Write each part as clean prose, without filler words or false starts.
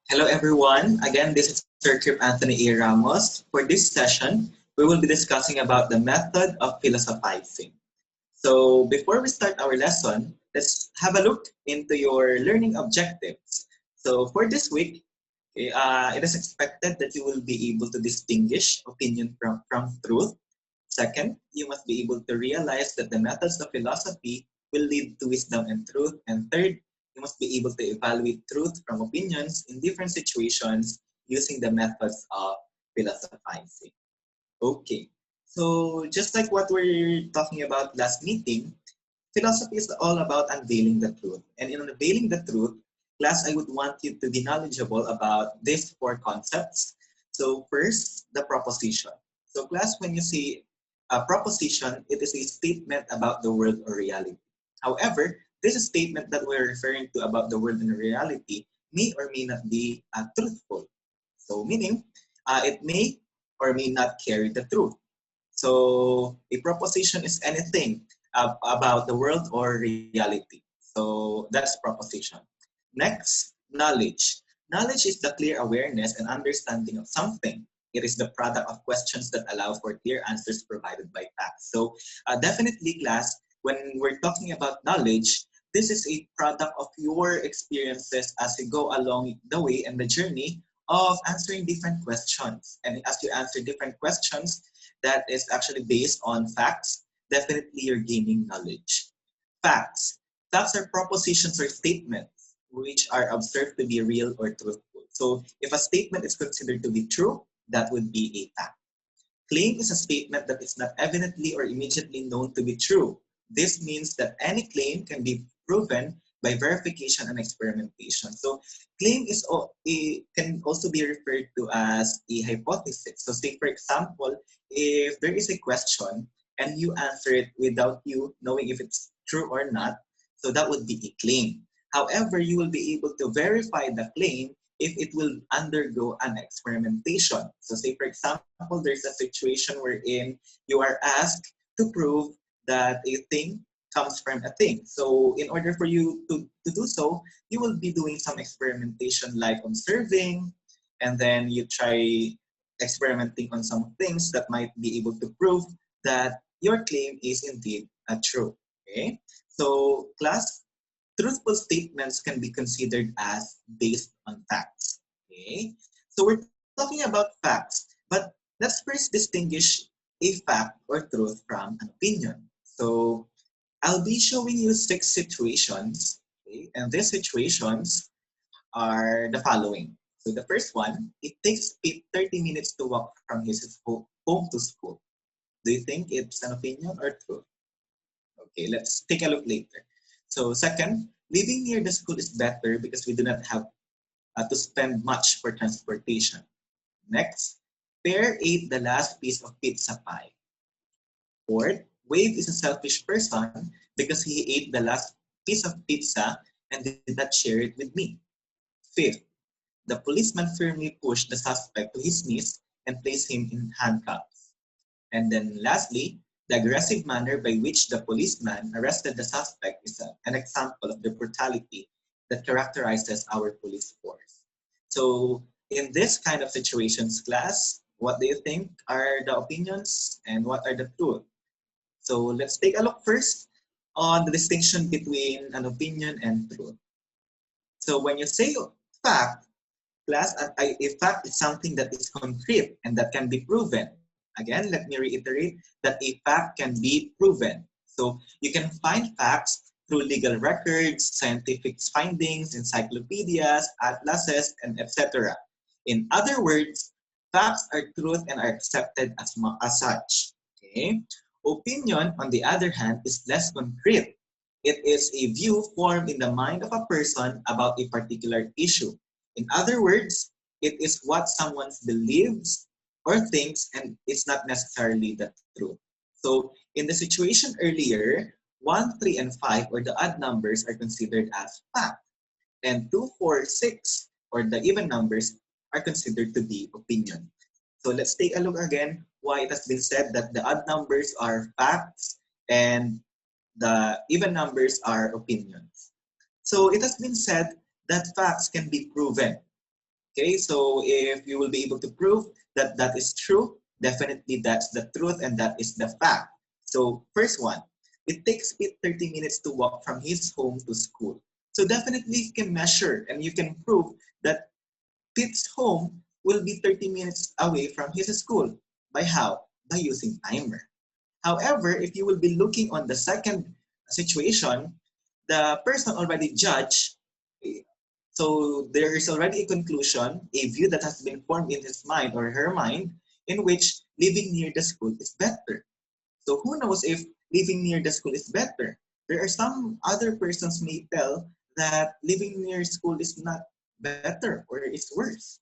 Hello, everyone. Again, this is Sir Trip Anthony A. Ramos. For this session, we will be discussing about the method of philosophizing. So before we start our lesson, let's have a look into your learning objectives. So for this week, it is expected that you will be able to distinguish opinion from truth. Second, you must be able to realize that the methods of philosophy will lead to wisdom and truth. And third, you must be able to evaluate truth from opinions in different situations using the methods of philosophizing. Okay, so just like what we're talking about last meeting, philosophy is all about unveiling the truth. And in unveiling the truth, class, I would want you to be knowledgeable about these four concepts. So first, the proposition. So class, when you see a proposition, it is a statement about the world or reality. However, this statement that we're referring to about the world and reality may or may not be truthful. So meaning, it may or may not carry the truth. So a proposition is anything about the world or reality. So that's proposition. Next, knowledge. Knowledge is the clear awareness and understanding of something. It is the product of questions that allow for clear answers provided by facts. So definitely, class, when we're talking about knowledge, this is a product of your experiences as you go along the way and the journey of answering different questions. And as you answer different questions, that is actually based on facts, definitely you're gaining knowledge. Facts. Facts are propositions or statements which are observed to be real or truthful. So if a statement is considered to be true, that would be a fact. Claim is a statement that is not evidently or immediately known to be true. This means that any claim can be proven by verification and experimentation. So claim can also be referred to as a hypothesis. So say for example, if there is a question and you answer it without you knowing if it's true or not, so that would be a claim. However, you will be able to verify the claim if it will undergo an experimentation. So say for example, there's a situation wherein you are asked to prove that a thing comes from a thing. So in order for you to do so, you will be doing some experimentation like observing, and then you try experimenting on some things that might be able to prove that your claim is indeed true. Okay? So class, truthful statements can be considered as based on facts. Okay? So we're talking about facts, but let's first distinguish a fact or truth from an opinion. So I'll be showing you 6 situations, okay? And these situations are the following. So the first one, it takes Pete 30 minutes to walk from his home to school. Do you think it's an opinion or truth? Okay, let's take a look later. So second, living near the school is better because we do not have to spend much for transportation. Next, Pear ate the last piece of pizza pie. Fourth, Wave is a selfish person because he ate the last piece of pizza and did not share it with me. Fifth, the policeman firmly pushed the suspect to his knees and placed him in handcuffs. And then lastly, the aggressive manner by which the policeman arrested the suspect is an example of the brutality that characterizes our police force. So in this kind of situations, class, what do you think are the opinions and what are the truth? So let's take a look first on the distinction between an opinion and truth. So when you say fact, class, a fact is something that is concrete and that can be proven. Again, let me reiterate that a fact can be proven. So you can find facts through legal records, scientific findings, encyclopedias, atlases, and etc. In other words, facts are truth and are accepted as such. Okay? Opinion, on the other hand, is less concrete. It is a view formed in the mind of a person about a particular issue. In other words, it is what someone believes or thinks, and it's not necessarily the truth. So in the situation earlier, 1, 3, and 5, or the odd numbers, are considered as fact. And 2, 4, 6, or the even numbers, are considered to be opinion. So let's take a look again why it has been said that the odd numbers are facts and the even numbers are opinions. So it has been said that facts can be proven. Okay, so if you will be able to prove that that is true, definitely that's the truth and that is the fact. So first one, it takes Pete 30 minutes to walk from his home to school. So definitely you can measure and you can prove that Pete's home will be 30 minutes away from his school. By how? By using timer. However, if you will be looking on the second situation, the person already judged, so there is already a conclusion, a view that has been formed in his mind or her mind, in which living near the school is better. So who knows if living near the school is better? There are some other persons may tell that living near school is not better or it's worse.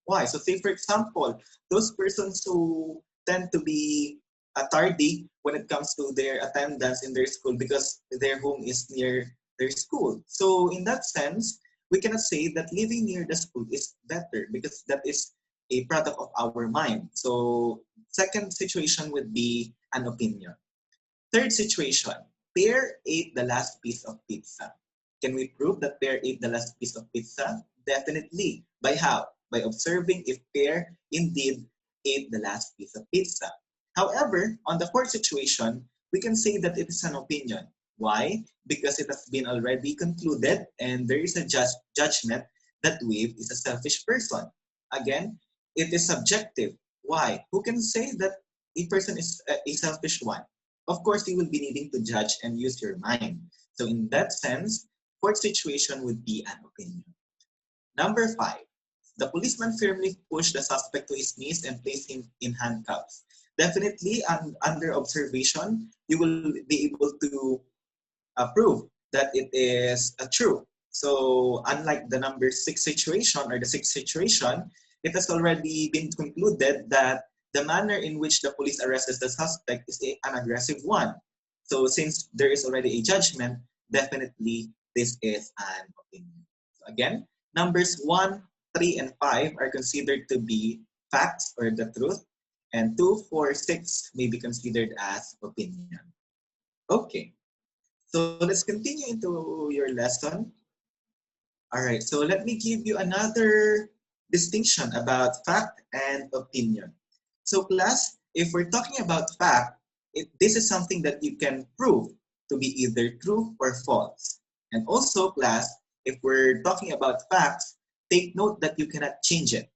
Why? So say for example, those persons who tend to be tardy when it comes to their attendance in their school because their home is near their school. So in that sense, we cannot say that living near the school is better because that is a product of our mind. So second situation would be an opinion. Third situation, Pear ate the last piece of pizza. Can we prove that Pear ate the last piece of pizza? Definitely. By how? By observing if Pear indeed ate the last piece of pizza. However, on the fourth situation, we can say that it is an opinion. Why? Because it has been already concluded and there is a judgment that Wave is a selfish person. Again, it is subjective. Why? Who can say that a person is a selfish one? Of course, you will be needing to judge and use your mind. So in that sense, fourth situation would be an opinion. Number five, the policeman firmly pushed the suspect to his knees and placed him in handcuffs. Definitely, under observation, you will be able to prove that it is true. So unlike the number six situation or the sixth situation, it has already been concluded that the manner in which the police arrested the suspect is an aggressive one. So since there is already a judgment, definitely this is an opinion. So again, numbers 1, 3, and 5 are considered to be facts or the truth, and 2, 4, 6 may be considered as opinion. Okay. So let's continue into your lesson. All right, so let me give you another distinction about fact and opinion. So class, if we're talking about fact, this is something that you can prove to be either true or false. And also class, if we're talking about facts, take note that you cannot change it.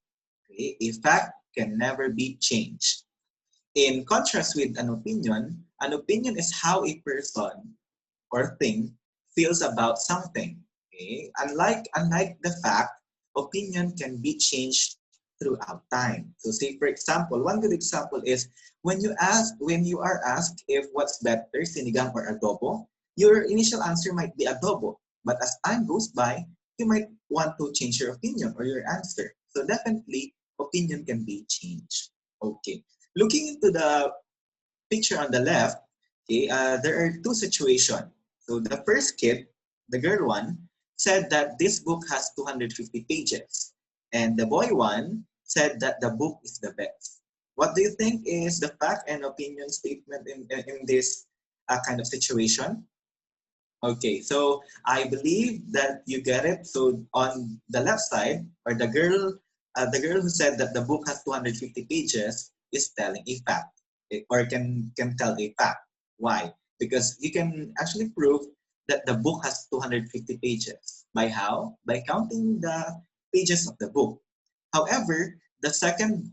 Okay? A fact can never be changed. In contrast with an opinion is how a person or thing feels about something. Okay? Unlike the fact, opinion can be changed throughout time. So say for example, one good example is when you are asked if what's better, sinigang or adobo, your initial answer might be adobo. But as time goes by, you might want to change your opinion or your answer. So definitely opinion can be changed. Okay. Looking into the picture on the left, okay, there are two situations. So the first kid, the girl one, said that this book has 250 pages. And the boy one said that the book is the best. What do you think is the fact and opinion statement in this kind of situation? Okay, so I believe that you get it. So on the left side, or the girl who said that the book has 250 pages is telling a fact, or can tell a fact. Why? Because you can actually prove that the book has 250 pages. By how? By counting the pages of the book. However, the second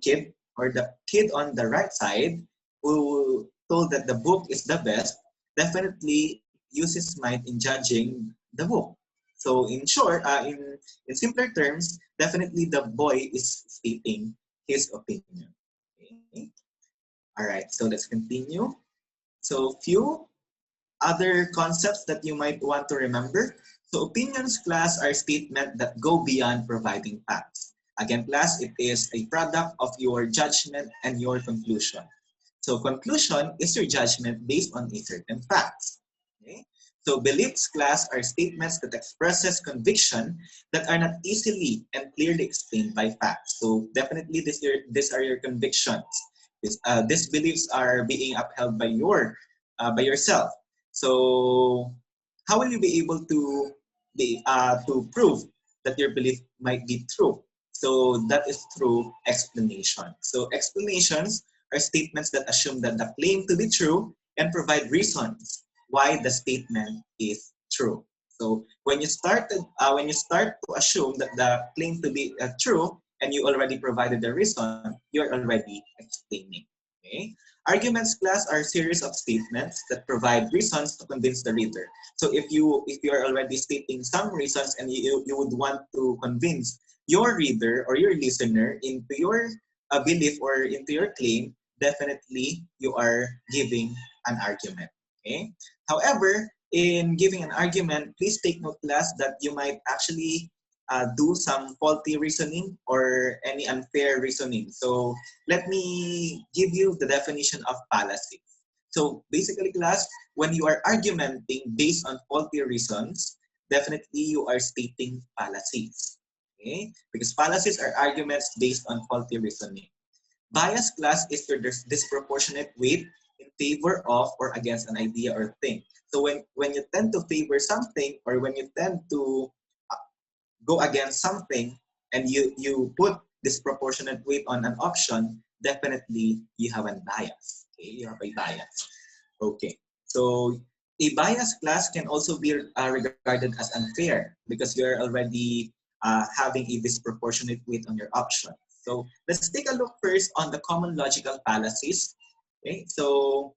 kid, or the kid on the right side, who told that the book is the best, definitely uses mind in judging the book. So in short, in simpler terms, definitely the boy is stating his opinion. Okay. All right, so let's continue. So few other concepts that you might want to remember. So opinions class are statements that go beyond providing facts. Again, class, it is a product of your judgment and your conclusion. So conclusion is your judgment based on a certain facts. Okay? So beliefs class are statements that expresses conviction that are not easily and clearly explained by facts. So definitely these are your convictions. These beliefs are being upheld by yourself. So how will you be able to prove that your belief might be true. So that is through explanation. So explanations are statements that assume that the claim to be true and provide reasons why the statement is true. So when you start to assume that the claim to be true and you already provided the reason, you're already explaining. Okay? Arguments class are a series of statements that provide reasons to convince the reader. So if you are already stating some reasons and you would want to convince your reader or your listener into your belief or into your claim, definitely you are giving an argument. Okay. However, in giving an argument, please take note, class, that you might actually do some faulty reasoning or any unfair reasoning. So let me give you the definition of fallacy. So basically, class, when you are argumenting based on faulty reasons, definitely you are stating fallacies. Okay? Because fallacies are arguments based on faulty reasoning. Bias, class, is your disproportionate weight in favor of or against an idea or thing. So when you tend to favor something or when you tend to go against something and you put disproportionate weight on an option, definitely you have a bias. Okay, you have a bias. Okay, so a bias, class, can also be regarded as unfair because you are already having a disproportionate weight on your option. So let's take a look first on the common logical fallacies. Okay, so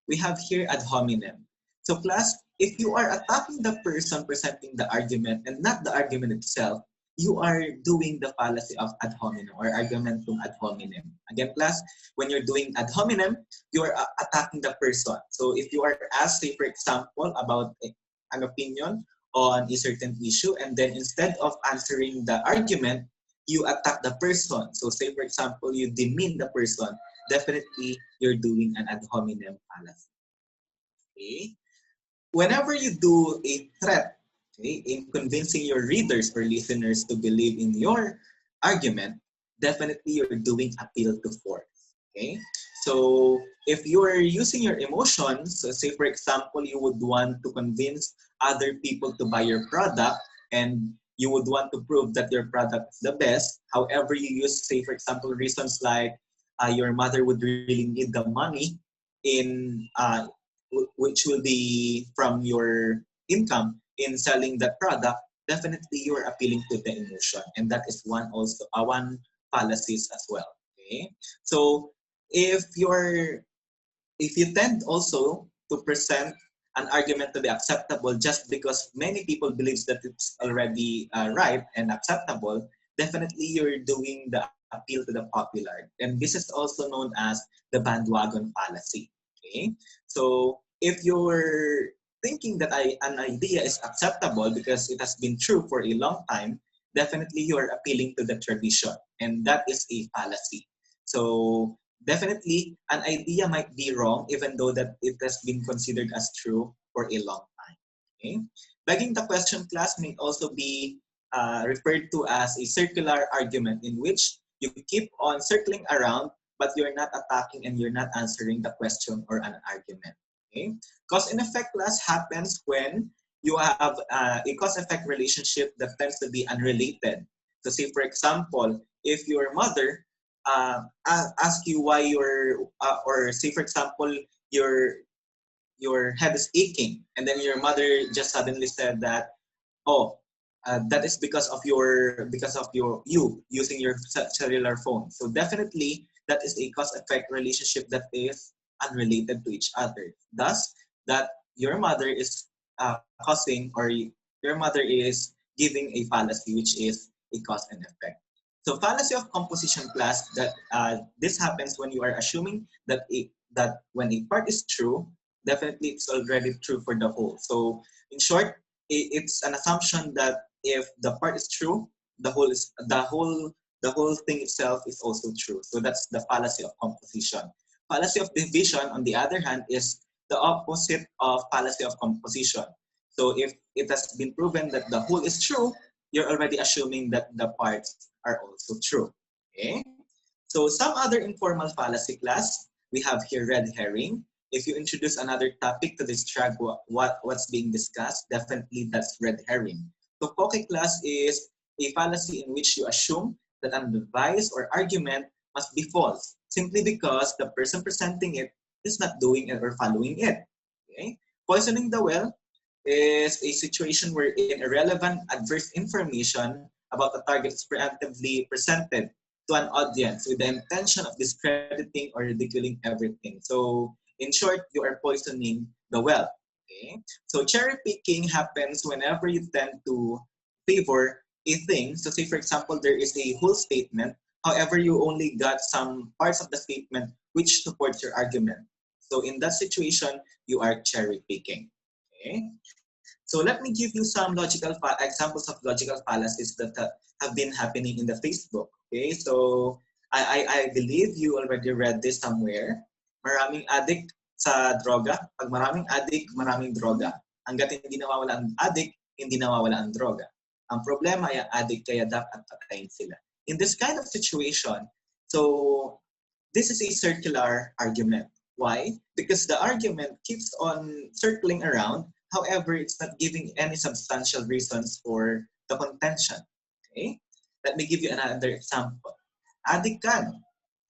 we have here ad hominem. So class, if you are attacking the person presenting the argument and not the argument itself, you are doing the fallacy of ad hominem or argumentum ad hominem. Again, class, when you're doing ad hominem, you are attacking the person. So if you are asked, say for example, about an opinion on a certain issue, and then instead of answering the argument, you attack the person. So say for example, you demean the person, definitely you're doing an ad hominem fallacy. Okay? Whenever you do a threat, okay, in convincing your readers or listeners to believe in your argument, definitely you're doing appeal to force. Okay? So if you're using your emotions, so say for example, you would want to convince other people to buy your product and you would want to prove that your product is the best. However, you use, say for example, reasons like your mother would really need the money in which will be from your income in selling that product, definitely you're appealing to the emotion, and that is one fallacies as well. Okay, so if you're if you tend also to present an argument to be acceptable just because many people believes that it's already right and acceptable, definitely you're doing the appeal to the popular. And this is also known as the bandwagon fallacy. Okay, so if you're thinking that an idea is acceptable because it has been true for a long time, definitely you are appealing to the tradition, and that is a fallacy. So definitely, an idea might be wrong even though that it has been considered as true for a long time. Okay? Begging the question, class, may also be referred to as a circular argument in which you keep on circling around but you're not attacking and you're not answering the question or an argument. Okay? Cause and effect, class, happens when you have a cause-effect relationship that tends to be unrelated. So say, for example, if your mother ask you why or say for example, your head is aching, and then your mother just suddenly said that, oh, that is because of you using your cellular phone. So definitely that is a cause effect relationship that is unrelated to each other. Thus, that your mother is causing, or your mother is giving a fallacy, which is a cause and effect. So fallacy of composition, class, that this happens when you are assuming that when a part is true, definitely it's already true for the whole. So in short, it's an assumption that if the part is true, the whole thing itself is also true. So that's the fallacy of composition. Fallacy of division, on the other hand, is the opposite of fallacy of composition. So if it has been proven that the whole is true, you're already assuming that the parts are also true. Okay? So some other informal fallacy, class, we have here red herring. If you introduce another topic to distract what's being discussed, definitely that's red herring. So poke, class, is a fallacy in which you assume that an advice or argument must be false simply because the person presenting it is not doing it or following it. Okay? Poisoning the well is a situation wherein irrelevant adverse information about the target is preemptively presented to an audience with the intention of discrediting or ridiculing everything. So, in short, you are poisoning the well. Okay? So, cherry picking happens whenever you tend to favor a thing. So, say for example, there is a whole statement. However, you only got some parts of the statement which supports your argument. So, in that situation, you are cherry picking. Okay? So let me give you some examples of logical fallacies that have been happening in the Facebook. Okay, so I believe you already read this somewhere. Maraming addict sa droga. Pag maraming addict, maraming droga. Hanggat hindi nawawala ang addict, hindi nawawala ang droga. Ang problema ay ang addict kaya dapat patayin sila. In this kind of situation, so this is a circular argument. Why? Because the argument keeps on circling around. However, it's not giving any substantial reasons for the contention. Okay? Let me give you another example. Adik ka, no?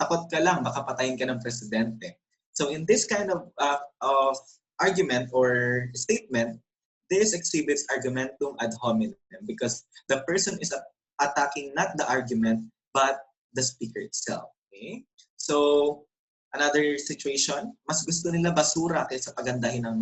Takot ka lang, baka patayin ka ng presidente. So in this kind of argument or statement, this exhibits argumentum ad hominem because the person is attacking not the argument but the speaker itself. Okay? So, another situation, mas gusto nila basura kaysa pagandahin ng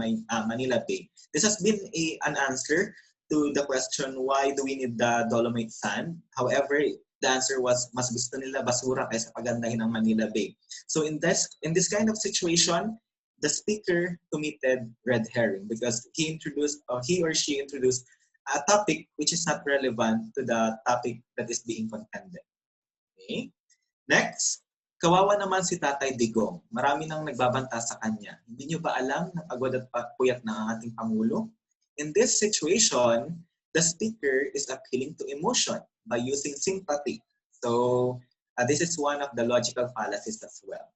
Manila Bay. This has been an answer to the question, why do we need the Dolomite sand? However, the answer was, mas gusto nila basura kaysa pagandahin ng Manila Bay. So in this kind of situation, the speaker committed red herring because he or she introduced a topic which is not relevant to the topic that is being contended. Okay? Next, kawawa naman si Tatay Digong. Marami nang nagbabanta sa kanya. Hindi nyo ba alam na pagod at puyat na ang ating Pangulo? In this situation, the speaker is appealing to emotion by using sympathy. So, this is one of the logical fallacies as well.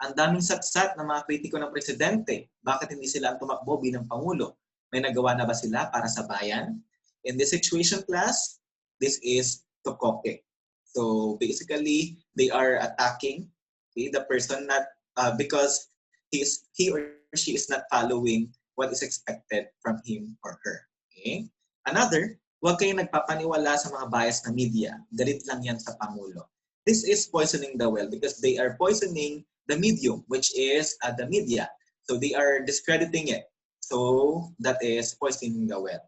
Ang daming satsat ng mga kritiko ng presidente. Bakit hindi sila ang tumakbo bilang Pangulo? May nagawa na ba sila para sa bayan? In this situation, class, this is tokoke. So basically, they are attacking the person not because he or she is not following what is expected from him or her. Okay? Another, huwag kayong nagpapaniwala sa mga bias na media. Galit lang yan sa Pangulo. This is poisoning the well because they are poisoning the medium, which is the media. So they are discrediting it. So that is poisoning the well.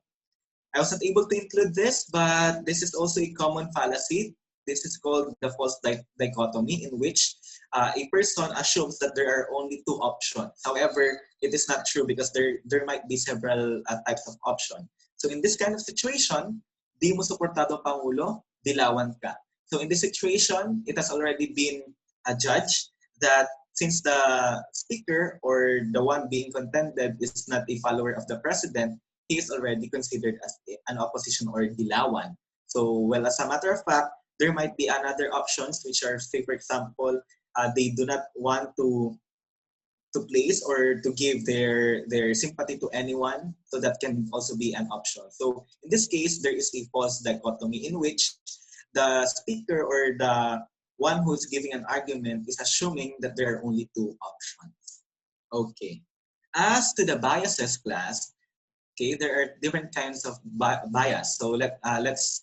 I was not able to include this, but this is also a common fallacy. This is called the false dichotomy, in which a person assumes that there are only two options. However, it is not true because there might be several types of options. So in this kind of situation, di mo suportado Pangulo, dilawan ka. So in this situation, it has already been judged that since the speaker or the one being contended is not a follower of the president, he is already considered as an opposition or dilawan. So, well, as a matter of fact, there might be another options which are, say, for example, they do not want to place or to give their sympathy to anyone, so that can also be an option. So in this case, there is a false dichotomy in which the speaker or the one who's giving an argument is assuming that there are only two options. Okay. As to the biases, class, okay, there are different kinds of bias. So let's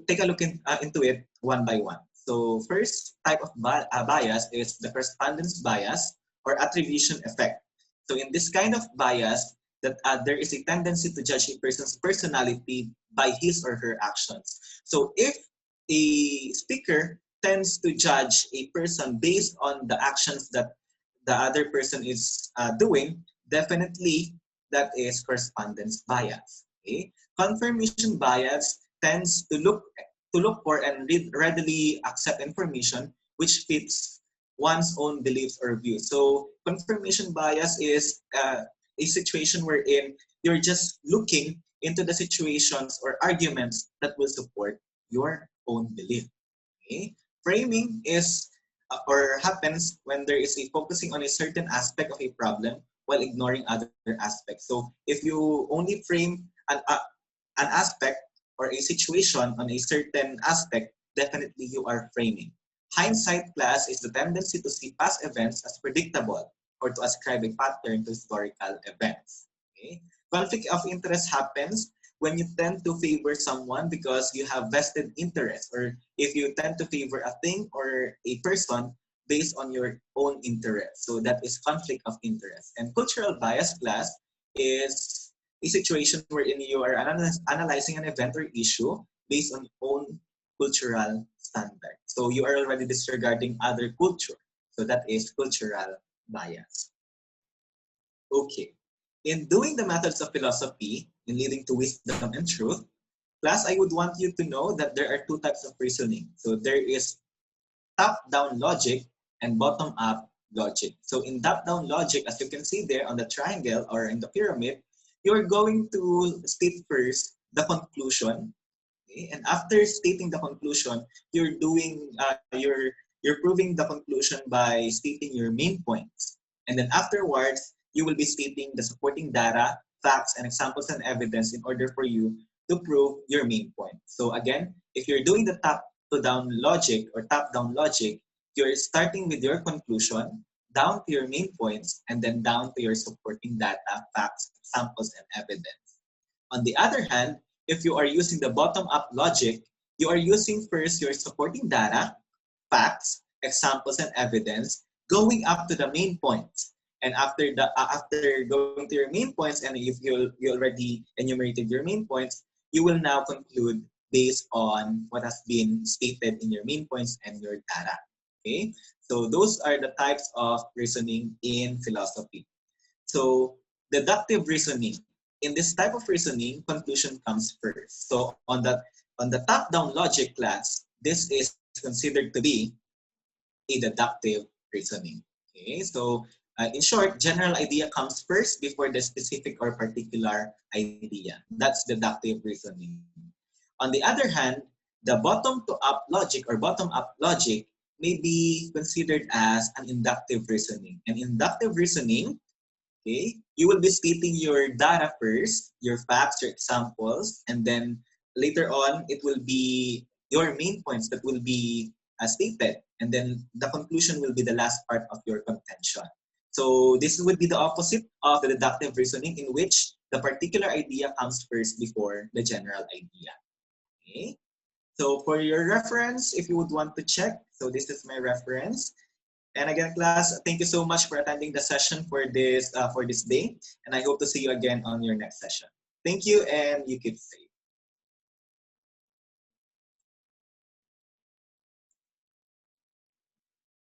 take a look into it one by one. So first type of bias is the correspondence bias or attribution effect. So in this kind of bias, that there is a tendency to judge a person's personality by his or her actions. So if a speaker tends to judge a person based on the actions that the other person is doing, definitely that is correspondence bias. Okay? Confirmation bias tends to look for and readily accept information which fits one's own beliefs or views. So confirmation bias is a situation wherein you're just looking into the situations or arguments that will support your own belief. Okay? Framing is or happens when there is a focusing on a certain aspect of a problem while ignoring other aspects. So if you only frame an aspect or a situation on a certain aspect, definitely you are framing. Hindsight class is the tendency to see past events as predictable or to ascribe a pattern to historical events. Okay? Conflict of interest happens when you tend to favor someone because you have vested interest, or if you tend to favor a thing or a person based on your own interest. So that is conflict of interest. And cultural bias class is a situation wherein you are analyzing an event or issue based on own cultural standard. So you are already disregarding other culture. So that is cultural bias. Okay. In doing the methods of philosophy in leading to wisdom and truth, class, I would want you to know that there are two types of reasoning. So there is top-down logic and bottom-up logic. So in top-down logic, as you can see there on the triangle or in the pyramid, you're going to state first the conclusion. Okay? And after stating the conclusion, you're proving the conclusion by stating your main points. And then afterwards, you will be stating the supporting data, facts, and examples and evidence in order for you to prove your main point. So again, if you're doing the top-to-down logic or top-down logic, you're starting with your conclusion, down to your main points, and then down to your supporting data, facts, examples, and evidence. On the other hand, if you are using the bottom-up logic, you are using first your supporting data, facts, examples, and evidence, going up to the main points. And after going to your main points, and if you already enumerated your main points, you will now conclude based on what has been stated in your main points and your data. Okay, so those are the types of reasoning in philosophy. So deductive reasoning. In this type of reasoning, conclusion comes first. So on the top-down logic class, this is considered to be a deductive reasoning. Okay, so in short, general idea comes first before the specific or particular idea. That's deductive reasoning. On the other hand, the bottom-to-up logic or bottom-up logic may be considered as an inductive reasoning. And inductive reasoning, okay, you will be stating your data first, your facts, your examples, and then later on, it will be your main points that will be stated. And then the conclusion will be the last part of your contention. So this would be the opposite of the deductive reasoning, in which the particular idea comes first before the general idea. Okay? So for your reference, if you would want to check, so this is my reference. And again, class, thank you so much for attending the session for this day. And I hope to see you again on your next session. Thank you, and you keep safe.